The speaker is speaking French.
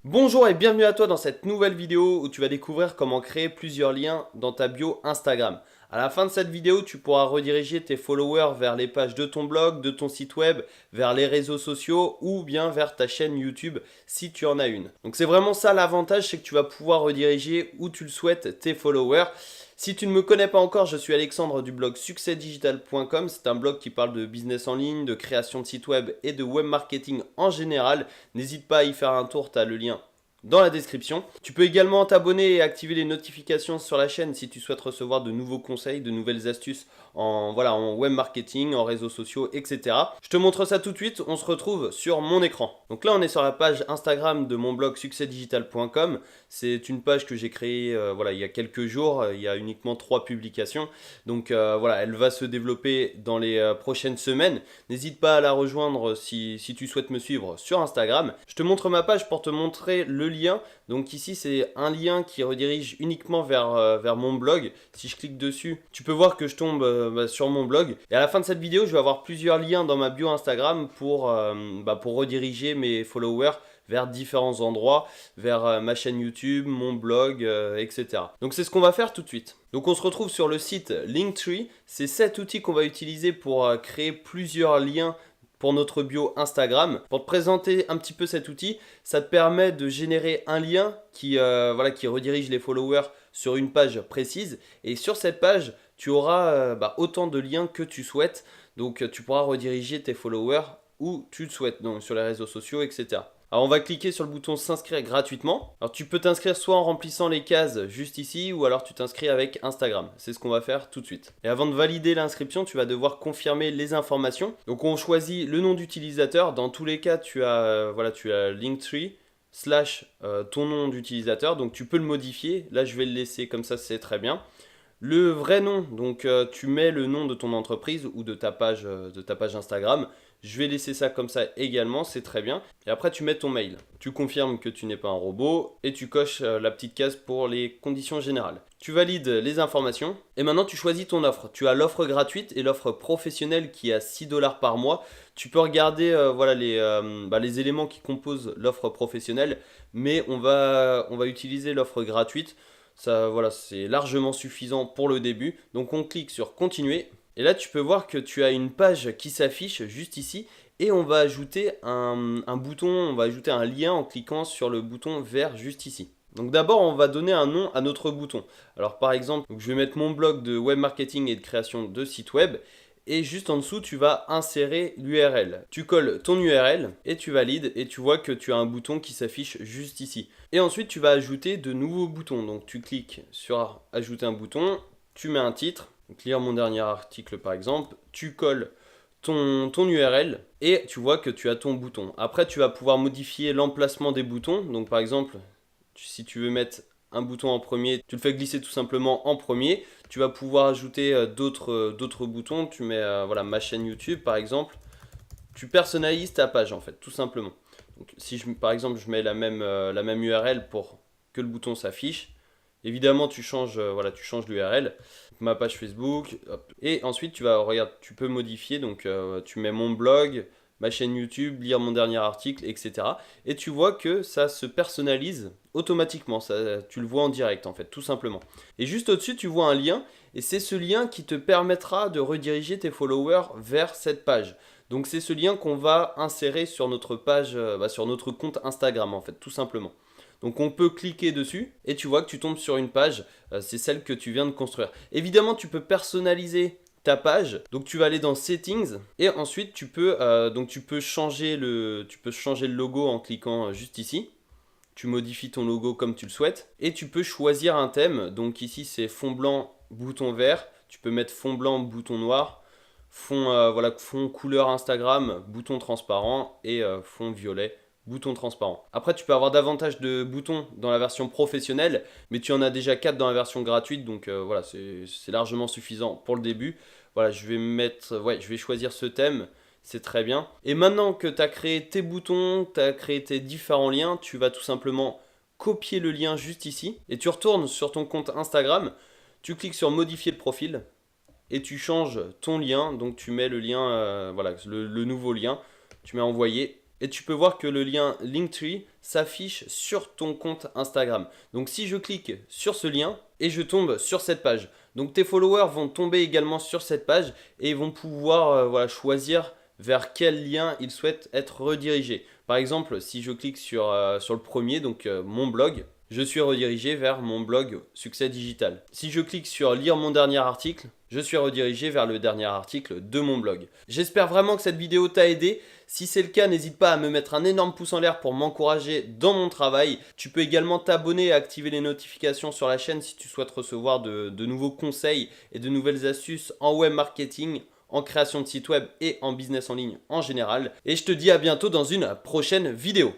Bonjour et bienvenue à toi dans cette nouvelle vidéo où tu vas découvrir comment créer plusieurs liens dans ta bio Instagram. À la fin de cette vidéo, tu pourras rediriger tes followers vers les pages de ton blog, de ton site web, vers les réseaux sociaux ou bien vers ta chaîne YouTube si tu en as une. Donc c'est vraiment ça l'avantage, c'est que tu vas pouvoir rediriger où tu le souhaites tes followers. Si tu ne me connais pas encore, je suis Alexandre du blog succèsdigital.com. C'est un blog qui parle de business en ligne, de création de site web et de web marketing en général. N'hésite pas à y faire un tour, tu as le lien dans la description. Tu peux également t'abonner et activer les notifications sur la chaîne si tu souhaites recevoir de nouveaux conseils, de nouvelles astuces en web marketing, en réseaux sociaux, etc. Je te montre ça tout de suite, on se retrouve sur mon écran. Donc là on est sur la page Instagram de mon blog succèsdigital.com. C'est une page que j'ai créée il y a quelques jours, il y a uniquement 3 publications. Donc elle va se développer dans les prochaines semaines. N'hésite pas à la rejoindre si tu souhaites me suivre sur Instagram. Je te montre ma page pour te montrer le lien. Donc ici c'est un lien qui redirige uniquement vers mon blog. Si je clique dessus, tu peux voir que je tombe sur mon blog. Et à la fin de cette vidéo, je vais avoir plusieurs liens dans ma bio Instagram pour rediriger mes followers vers différents endroits, vers ma chaîne YouTube, mon blog, etc. Donc c'est ce qu'on va faire tout de suite. Donc on se retrouve sur le site Linktree. C'est cet outil qu'on va utiliser pour créer plusieurs liens pour notre bio Instagram. Pour te présenter un petit peu cet outil, ça te permet de générer un lien qui redirige les followers sur une page précise. Et sur cette page, tu auras autant de liens que tu souhaites. Donc tu pourras rediriger tes followers où tu le souhaites, donc sur les réseaux sociaux, etc. Alors on va cliquer sur le bouton s'inscrire gratuitement. Alors tu peux t'inscrire soit en remplissant les cases juste ici ou alors tu t'inscris avec Instagram. C'est ce qu'on va faire tout de suite. Et avant de valider l'inscription, tu vas devoir confirmer les informations. Donc on choisit le nom d'utilisateur. Dans tous les cas, tu as Linktree / ton nom d'utilisateur. Donc tu peux le modifier. Là je vais le laisser comme ça, c'est très bien. Le vrai nom, donc tu mets le nom de ton entreprise ou de ta page Instagram. Je vais laisser ça comme ça également, c'est très bien. Et après tu mets ton mail. Tu confirmes que tu n'es pas un robot et tu coches la petite case pour les conditions générales. Tu valides les informations et maintenant tu choisis ton offre. Tu as l'offre gratuite et l'offre professionnelle qui est à 6 $ par mois. Tu peux regarder les éléments qui composent l'offre professionnelle, mais on va utiliser l'offre gratuite. Ça, voilà, c'est largement suffisant pour le début. Donc on clique sur continuer. Et là tu peux voir que tu as une page qui s'affiche juste ici. Et on va ajouter un bouton, on va ajouter un lien en cliquant sur le bouton vert juste ici. Donc d'abord on va donner un nom à notre bouton. Alors par exemple, je vais mettre mon blog de web marketing et de création de site web. Et juste en dessous, tu vas insérer l'URL. Tu colles ton URL et tu valides et tu vois que tu as un bouton qui s'affiche juste ici. Et ensuite, tu vas ajouter de nouveaux boutons. Donc tu cliques sur ajouter un bouton, tu mets un titre, donc lire mon dernier article par exemple, tu colles ton URL et tu vois que tu as ton bouton. Après, tu vas pouvoir modifier l'emplacement des boutons. Donc par exemple, si tu veux mettre un bouton en premier, tu le fais glisser tout simplement en premier. Tu vas pouvoir ajouter d'autres boutons. Tu mets ma chaîne YouTube par exemple. Tu personnalises ta page en fait, tout simplement. Donc, si par exemple je mets la même URL pour que le bouton s'affiche, évidemment tu changes l'URL. Ma page Facebook, hop. Et ensuite tu peux modifier. Donc tu mets mon blog, ma chaîne YouTube, lire mon dernier article, etc. Et tu vois que ça se personnalise automatiquement, tu le vois en direct en fait, tout simplement. Et juste au-dessus, tu vois un lien, et c'est ce lien qui te permettra de rediriger tes followers vers cette page. Donc c'est ce lien qu'on va insérer sur notre page, sur notre compte Instagram en fait, tout simplement. Donc on peut cliquer dessus et tu vois que tu tombes sur une page, c'est celle que tu viens de construire. Évidemment, tu peux personnaliser ta page. Donc tu vas aller dans Settings et ensuite tu peux changer le logo en cliquant juste ici. Tu modifies ton logo comme tu le souhaites et tu peux choisir un thème. Donc ici c'est fond blanc, bouton vert. Tu peux mettre fond blanc, bouton noir, fond couleur Instagram, bouton transparent et fond violet, bouton transparent. Après, tu peux avoir davantage de boutons dans la version professionnelle, mais tu en as déjà 4 dans la version gratuite, donc c'est largement suffisant pour le début. Voilà, je vais choisir ce thème, c'est très bien. Et maintenant que tu as créé tes boutons, tu as créé tes différents liens, tu vas tout simplement copier le lien juste ici, et tu retournes sur ton compte Instagram, tu cliques sur modifier le profil, et tu changes ton lien, donc tu mets le lien, le nouveau lien, tu mets envoyer, et tu peux voir que le lien Linktree s'affiche sur ton compte Instagram. Donc si je clique sur ce lien et je tombe sur cette page, donc tes followers vont tomber également sur cette page et ils vont pouvoir voilà, choisir vers quel lien ils souhaitent être redirigés. Par exemple, si je clique sur le premier, donc mon blog, je suis redirigé vers mon blog Succès Digital. Si je clique sur lire mon dernier article, je suis redirigé vers le dernier article de mon blog. J'espère vraiment que cette vidéo t'a aidé. Si c'est le cas, n'hésite pas à me mettre un énorme pouce en l'air pour m'encourager dans mon travail. Tu peux également t'abonner et activer les notifications sur la chaîne si tu souhaites recevoir de nouveaux conseils et de nouvelles astuces en web marketing, en création de site web et en business en ligne en général. Et je te dis à bientôt dans une prochaine vidéo.